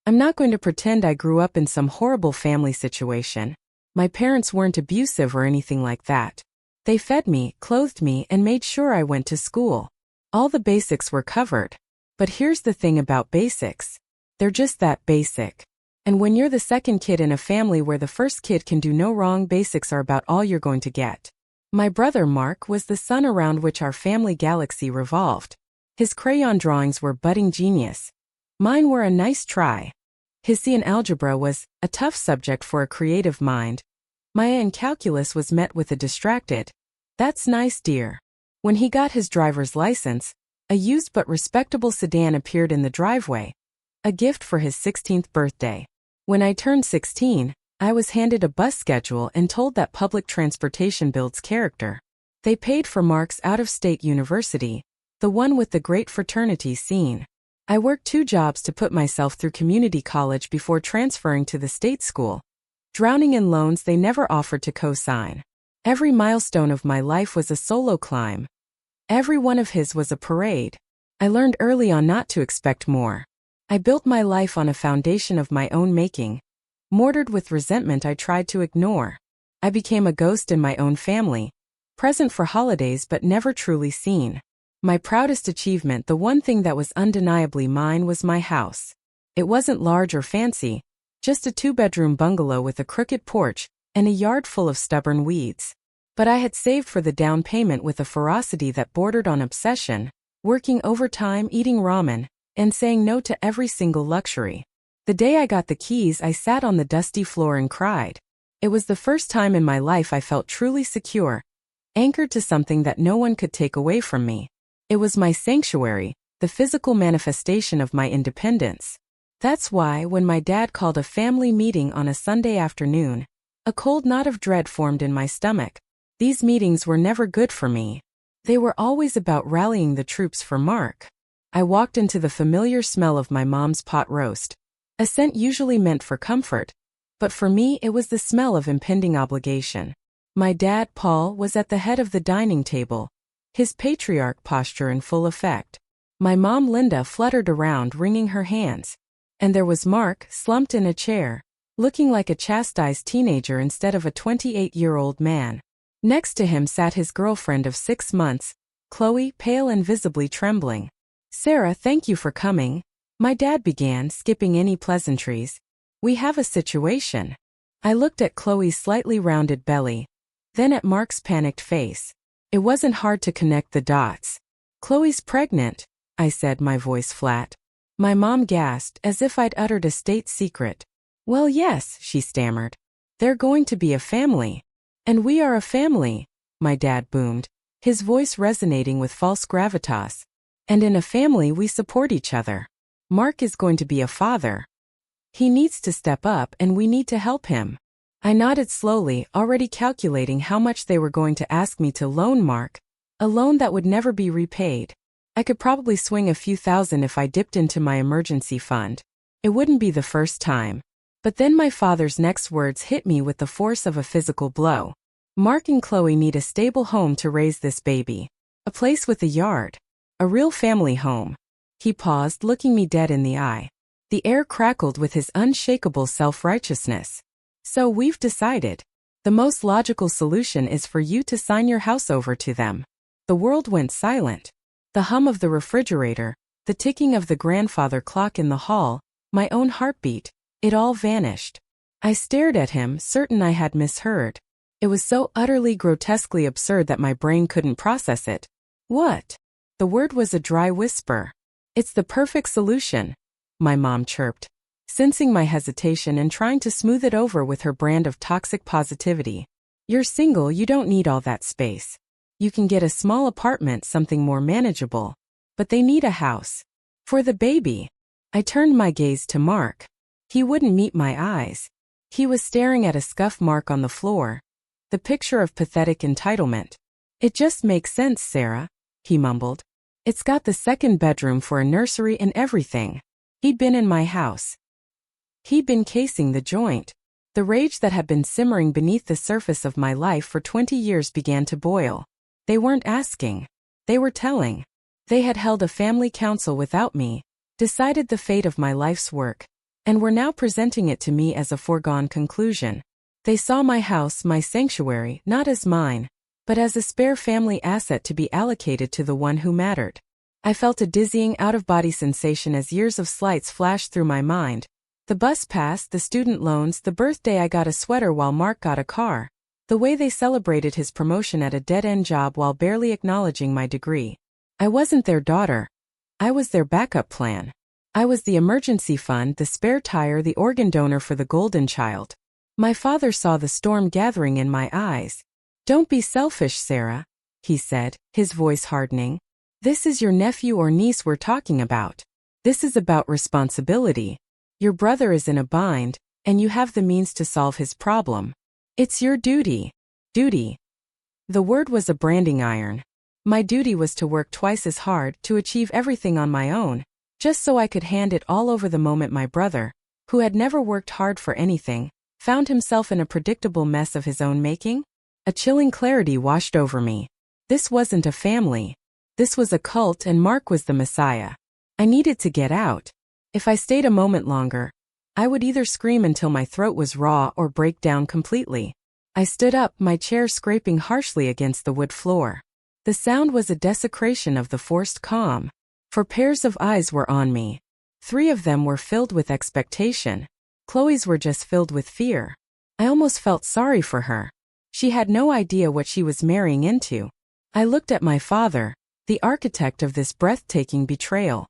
I'm not going to pretend I grew up in some horrible family situation. My parents weren't abusive or anything like that. They fed me, clothed me, and made sure I went to school. All the basics were covered. But here's the thing about basics. They're just that basic. And when you're the second kid in a family where the first kid can do no wrong, basics are about all you're going to get. My brother Mark was the sun around which our family galaxy revolved. His crayon drawings were budding genius. Mine were a nice try. His C in algebra was a tough subject for a creative mind. My A in calculus was met with a distracted, "That's nice, dear." When he got his driver's license, a used but respectable sedan appeared in the driveway, a gift for his 16th birthday. When I turned 16, I was handed a bus schedule and told that public transportation builds character. They paid for Mark's out-of-state university, the one with the great fraternity scene. I worked 2 jobs to put myself through community college before transferring to the state school, drowning in loans they never offered to co-sign. Every milestone of my life was a solo climb. Every one of his was a parade. I learned early on not to expect more. I built my life on a foundation of my own making. Mortared with resentment I tried to ignore. I became a ghost in my own family, present for holidays but never truly seen. My proudest achievement, the one thing that was undeniably mine, was my house. It wasn't large or fancy, just a 2-bedroom bungalow with a crooked porch and a yard full of stubborn weeds. But I had saved for the down payment with a ferocity that bordered on obsession, working overtime, eating ramen, and saying no to every single luxury. The day I got the keys, I sat on the dusty floor and cried. It was the first time in my life I felt truly secure, anchored to something that no one could take away from me. It was my sanctuary, the physical manifestation of my independence. That's why, when my dad called a family meeting on a Sunday afternoon, a cold knot of dread formed in my stomach. These meetings were never good for me. They were always about rallying the troops for Mark. I walked into the familiar smell of my mom's pot roast, a scent usually meant for comfort, but for me it was the smell of impending obligation. My dad, Paul, was at the head of the dining table, his patriarch posture in full effect. My mom, Linda, fluttered around, wringing her hands. And there was Mark, slumped in a chair, looking like a chastised teenager instead of a 28-year-old man. Next to him sat his girlfriend of 6 months, Chloe, pale and visibly trembling. "Sarah, thank you for coming," my dad began, skipping any pleasantries. "We have a situation." I looked at Chloe's slightly rounded belly, then at Mark's panicked face. It wasn't hard to connect the dots. "Chloe's pregnant," I said, my voice flat. My mom gasped, as if I'd uttered a state secret. "Well, yes," she stammered. "They're going to be a family." "And we are a family," my dad boomed, his voice resonating with false gravitas. "And in a family we support each other. Mark is going to be a father. He needs to step up and we need to help him." I nodded slowly, already calculating how much they were going to ask me to loan Mark, a loan that would never be repaid. I could probably swing a few thousand if I dipped into my emergency fund. It wouldn't be the first time. But then my father's next words hit me with the force of a physical blow. "Mark and Chloe need a stable home to raise this baby. A place with a yard. A real family home." He paused, looking me dead in the eye. The air crackled with his unshakable self-righteousness. "So we've decided. The most logical solution is for you to sign your house over to them." The world went silent. The hum of the refrigerator, the ticking of the grandfather clock in the hall, my own heartbeat, it all vanished. I stared at him, certain I had misheard. It was so utterly grotesquely absurd that my brain couldn't process it. "What?" The word was a dry whisper. "It's the perfect solution," my mom chirped, sensing my hesitation and trying to smooth it over with her brand of toxic positivity. "You're single, you don't need all that space. You can get a small apartment, something more manageable. But they need a house. For the baby." I turned my gaze to Mark. He wouldn't meet my eyes. He was staring at a scuff mark on the floor, the picture of pathetic entitlement. "It just makes sense, Sarah," he mumbled. "It's got the second bedroom for a nursery and everything." He'd been in my house. He'd been casing the joint. The rage that had been simmering beneath the surface of my life for 20 years began to boil. They weren't asking. They were telling. They had held a family council without me, decided the fate of my life's work, and were now presenting it to me as a foregone conclusion. They saw my house, my sanctuary, not as mine, but as a spare family asset to be allocated to the one who mattered. I felt a dizzying out-of-body sensation as years of slights flashed through my mind. The bus pass, the student loans, the birthday I got a sweater while Mark got a car. The way they celebrated his promotion at a dead-end job while barely acknowledging my degree. I wasn't their daughter. I was their backup plan. I was the emergency fund, the spare tire, the organ donor for the golden child. My father saw the storm gathering in my eyes. "Don't be selfish, Sarah," he said, his voice hardening. "This is your nephew or niece we're talking about. This is about responsibility. Your brother is in a bind, and you have the means to solve his problem. It's your duty." Duty. The word was a branding iron. My duty was to work twice as hard, to achieve everything on my own, just so I could hand it all over the moment my brother, who had never worked hard for anything, found himself in a predictable mess of his own making. A chilling clarity washed over me. This wasn't a family. This was a cult, and Mark was the Messiah. I needed to get out. If I stayed a moment longer, I would either scream until my throat was raw or break down completely. I stood up, my chair scraping harshly against the wood floor. The sound was a desecration of the forced calm. 4 pairs of eyes were on me. 3 of them were filled with expectation. Chloe's were just filled with fear. I almost felt sorry for her. She had no idea what she was marrying into. I looked at my father, the architect of this breathtaking betrayal.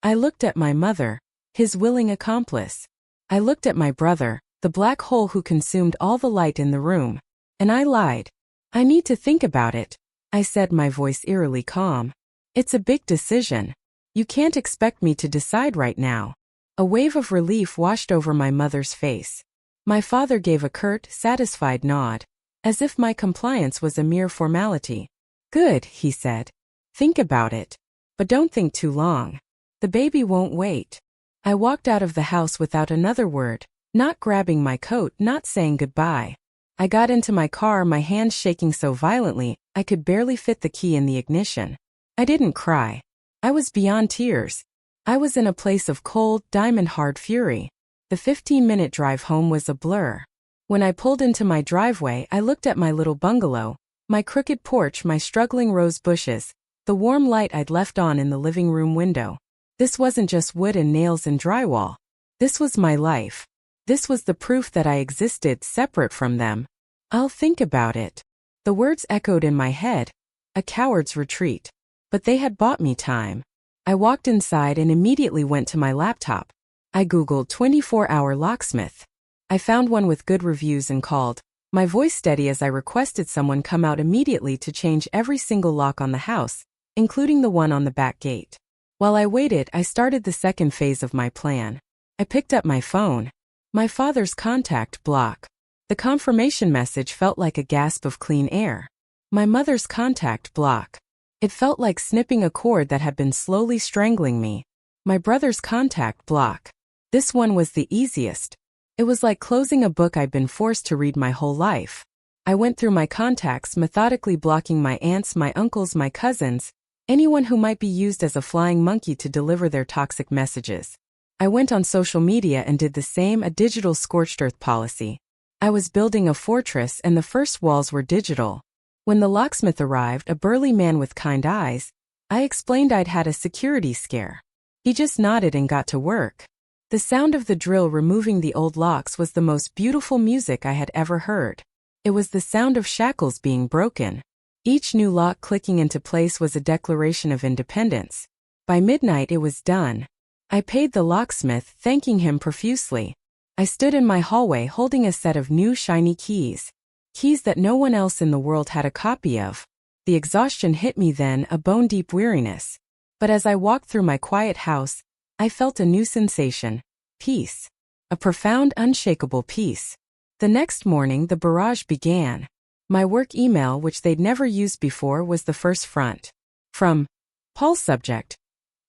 I looked at my mother, his willing accomplice. I looked at my brother, the black hole who consumed all the light in the room. And I lied. "I need to think about it," I said, my voice eerily calm. "It's a big decision. You can't expect me to decide right now." A wave of relief washed over my mother's face. My father gave a curt, satisfied nod, as if my compliance was a mere formality. "Good," he said. "Think about it. But don't think too long. The baby won't wait." I walked out of the house without another word, not grabbing my coat, not saying goodbye. I got into my car, my hands shaking so violently, I could barely fit the key in the ignition. I didn't cry. I was beyond tears. I was in a place of cold, diamond-hard fury. The 15-minute drive home was a blur. When I pulled into my driveway, I looked at my little bungalow, my crooked porch, my struggling rose bushes, the warm light I'd left on in the living room window. This wasn't just wood and nails and drywall. This was my life. This was the proof that I existed separate from them. "I'll think about it." The words echoed in my head. A coward's retreat. But they had bought me time. I walked inside and immediately went to my laptop. I Googled 24-hour locksmith. I found one with good reviews and called, my voice steady as I requested someone come out immediately to change every single lock on the house, including the one on the back gate. While I waited, I started the second phase of my plan. I picked up my phone. My father's contact block. The confirmation message felt like a gasp of clean air. My mother's contact block. It felt like snipping a cord that had been slowly strangling me. My brother's contact block. This one was the easiest. It was like closing a book I'd been forced to read my whole life. I went through my contacts, methodically blocking my aunts, my uncles, my cousins, anyone who might be used as a flying monkey to deliver their toxic messages. I went on social media and did the same, a digital scorched earth policy. I was building a fortress and the first walls were digital. When the locksmith arrived, a burly man with kind eyes, I explained I'd had a security scare. He just nodded and got to work. The sound of the drill removing the old locks was the most beautiful music I had ever heard. It was the sound of shackles being broken. Each new lock clicking into place was a declaration of independence. By midnight it was done. I paid the locksmith, thanking him profusely. I stood in my hallway holding a set of new shiny keys. Keys that no one else in the world had a copy of. The exhaustion hit me then, a bone-deep weariness. But as I walked through my quiet house, I felt a new sensation. Peace. A profound, unshakable peace. The next morning the barrage began. My work email, which they'd never used before, was the first front. From Paul. Subject.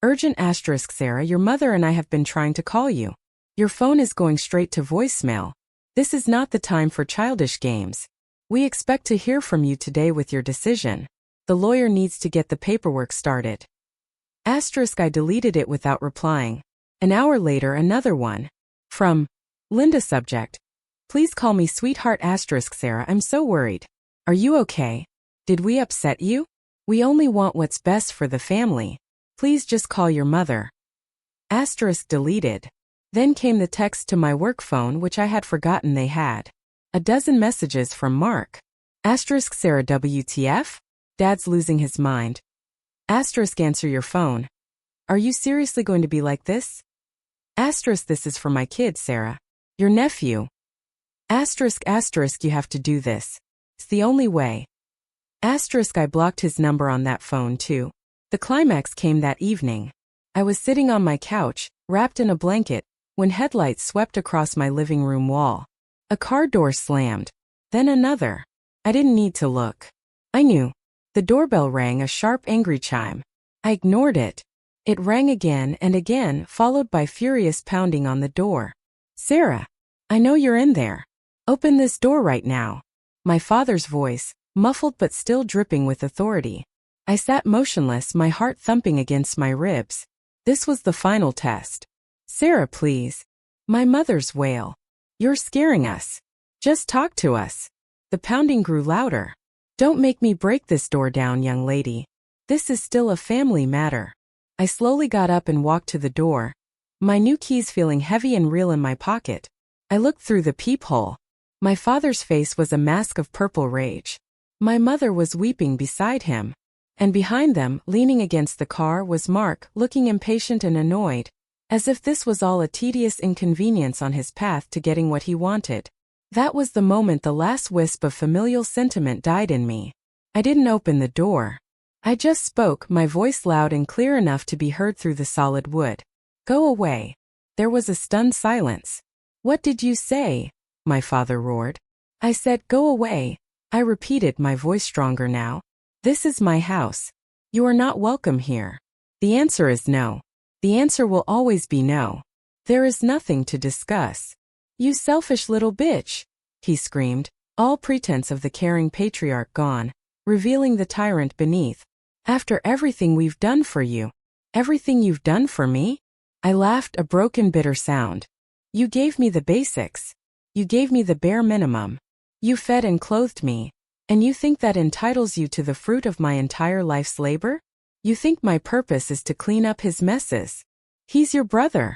Urgent *, Sarah, your mother and I have been trying to call you. Your phone is going straight to voicemail. This is not the time for childish games. We expect to hear from you today with your decision. The lawyer needs to get the paperwork started. *, I deleted it without replying. An hour later another one. From Linda. Subject: please call me sweetheart. Sarah, I'm so worried. Are you okay? Did we upset you? We only want what's best for the family. Please just call your mother. Deleted. Then came the text to my work phone, which I had forgotten they had. A dozen messages from Mark. Sarah, WTF? Dad's losing his mind. Answer your phone. Are you seriously going to be like this? This is for my kid, Sarah. Your nephew. You have to do this. It's the only way. I blocked his number on that phone too. The climax came that evening. I was sitting on my couch, wrapped in a blanket, when headlights swept across my living room wall. A car door slammed. Then another. I didn't need to look. I knew. The doorbell rang, a sharp, angry chime. I ignored it. It rang again and again, followed by furious pounding on the door. Sarah, I know you're in there. Open this door right now. My father's voice, muffled but still dripping with authority. I sat motionless, my heart thumping against my ribs. This was the final test. Sarah, please. My mother's wail. You're scaring us. Just talk to us. The pounding grew louder. Don't make me break this door down, young lady. This is still a family matter. I slowly got up and walked to the door, my new keys feeling heavy and real in my pocket. I looked through the peephole. My father's face was a mask of purple rage. My mother was weeping beside him. And behind them, leaning against the car, was Mark, looking impatient and annoyed, as if this was all a tedious inconvenience on his path to getting what he wanted. That was the moment the last wisp of familial sentiment died in me. I didn't open the door. I just spoke, my voice loud and clear enough to be heard through the solid wood. Go away. There was a stunned silence. What did you say? My father roared. I said, go away. I repeated, my voice stronger now. This is my house. You are not welcome here. The answer is no. The answer will always be no. There is nothing to discuss. You selfish little bitch, he screamed, all pretense of the caring patriarch gone, revealing the tyrant beneath. After everything we've done for you. Everything you've done for me? I laughed, a broken, bitter sound. You gave me the basics. You gave me the bare minimum. You fed and clothed me. And you think that entitles you to the fruit of my entire life's labor? You think my purpose is to clean up his messes? He's your brother,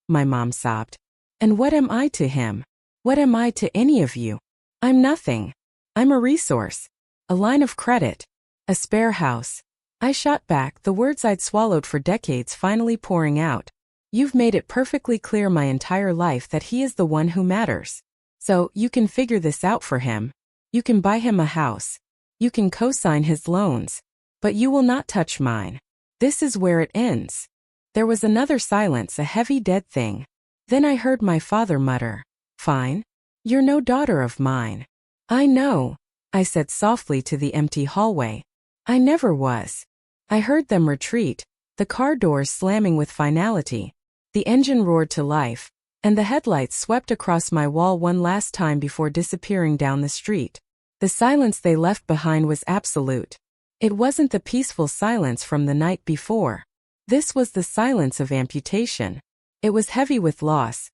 my mom sobbed. And what am I to him? What am I to any of you? I'm nothing. I'm a resource. A line of credit. A spare house. I shot back, the words I'd swallowed for decades finally pouring out. You've made it perfectly clear my entire life that he is the one who matters. So, you can figure this out for him. You can buy him a house. You can co-sign his loans. But you will not touch mine. This is where it ends. There was another silence, a heavy, dead thing. Then I heard my father mutter, Fine. You're no daughter of mine. I know, I said softly to the empty hallway. I never was. I heard them retreat, the car doors slamming with finality. The engine roared to life, and the headlights swept across my wall one last time before disappearing down the street. The silence they left behind was absolute. It wasn't the peaceful silence from the night before. This was the silence of amputation. It was heavy with loss,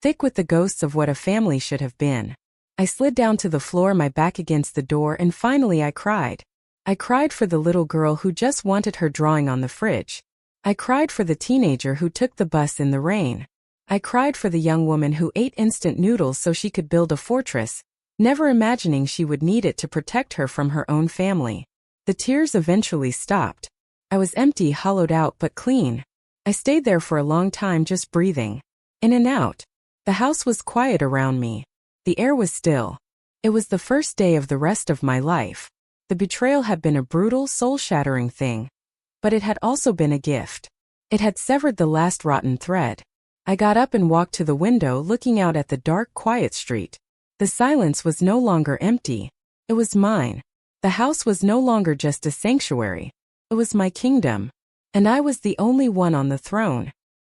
thick with the ghosts of what a family should have been. I slid down to the floor, my back against the door, and finally I cried. I cried for the little girl who just wanted her drawing on the fridge. I cried for the teenager who took the bus in the rain. I cried for the young woman who ate instant noodles so she could build a fortress, never imagining she would need it to protect her from her own family. The tears eventually stopped. I was empty, hollowed out, but clean. I stayed there for a long time, just breathing. In and out. The house was quiet around me. The air was still. It was the first day of the rest of my life. The betrayal had been a brutal, soul-shattering thing. But it had also been a gift. It had severed the last rotten thread. I got up and walked to the window, looking out at the dark, quiet street. The silence was no longer empty. It was mine. The house was no longer just a sanctuary. It was my kingdom. And I was the only one on the throne.